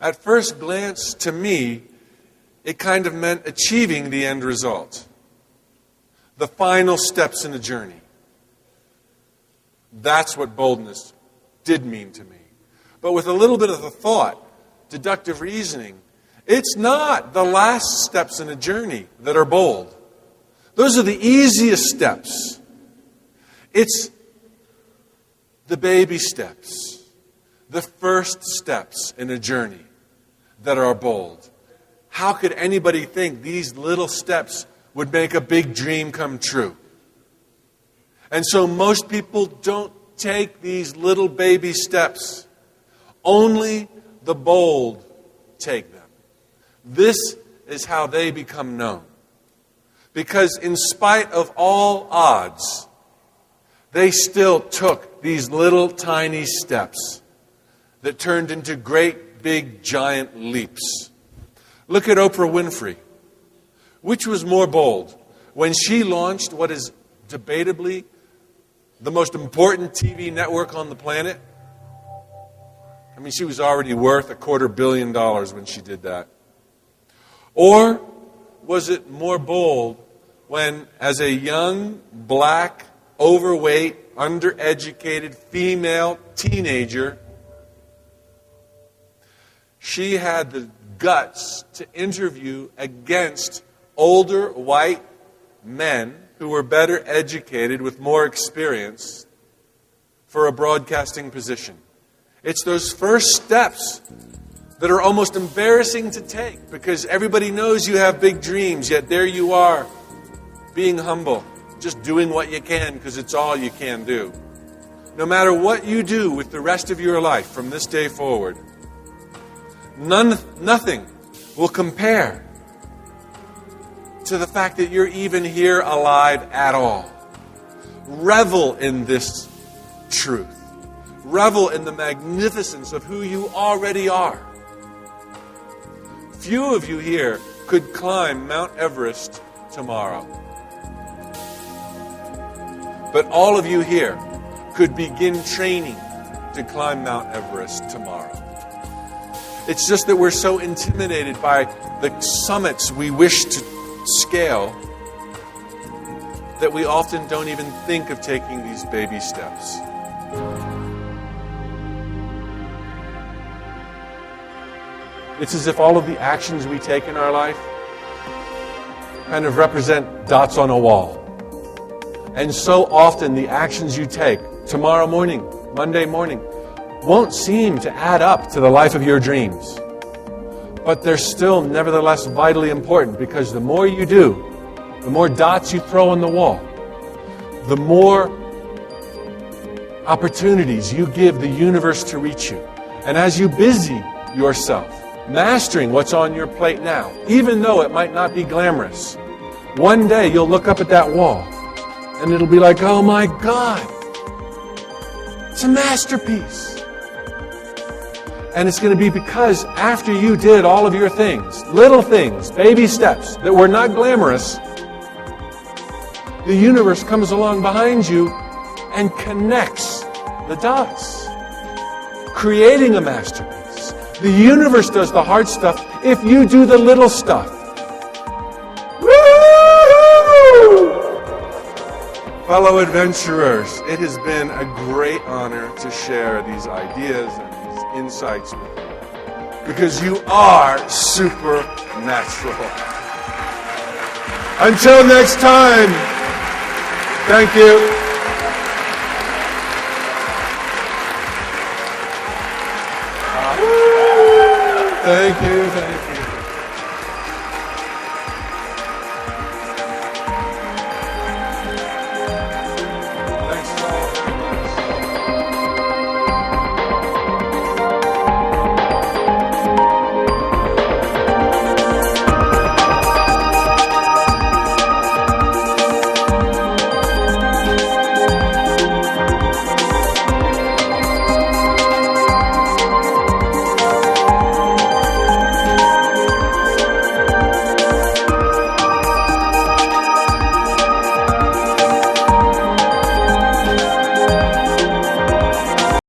At first glance, to me, it kind of meant achieving the end result. The final steps in the journey. That's what boldness did mean to me. But with a little bit of the thought, deductive reasoning, it's not the last steps in a journey that are bold. Those are the easiest steps. It's the baby steps, the first steps in a journey that are bold. How could anybody think these little steps would make a big dream come true? And so most people don't take these little baby steps. Only the bold take them. This is how they become known. Because in spite of all odds, they still took these little tiny steps that turned into great, big, giant leaps. Look at Oprah Winfrey. Which was more bold? When she launched what is debatably the most important TV network on the planet? I mean, she was already worth $250 million when she did that. Or was it more bold when, as a young, black, overweight, undereducated female teenager, she had the guts to interview against older white men who were better educated with more experience for a broadcasting position? It's those first steps that are almost embarrassing to take because everybody knows you have big dreams, yet there you are, being humble, just doing what you can because it's all you can do. No matter what you do with the rest of your life from this day forward, nothing will compare to the fact that you're even here alive at all. Revel in this truth. Revel in the magnificence of who you already are. Few of you here could climb Mount Everest tomorrow. But all of you here could begin training to climb Mount Everest tomorrow. It's just that we're so intimidated by the summits we wish to scale that we often don't even think of taking these baby steps. It's as if all of the actions we take in our life kind of represent dots on a wall. And so often the actions you take tomorrow morning, Monday morning, won't seem to add up to the life of your dreams. But they're still nevertheless vitally important because the more you do, the more dots you throw on the wall, the more opportunities you give the universe to reach you. And as you busy yourself mastering what's on your plate now, even though it might not be glamorous, one day you'll look up at that wall and it'll be like, oh my God, it's a masterpiece. And it's going to be because after you did all of your things, little things, baby steps that were not glamorous, the universe comes along behind you and connects the dots, creating a masterpiece. The universe does the hard stuff if you do the little stuff. Woo! Fellow adventurers, it has been a great honor to share these ideas and these insights with you, because you are supernatural. Until next time, thank you. Thank you.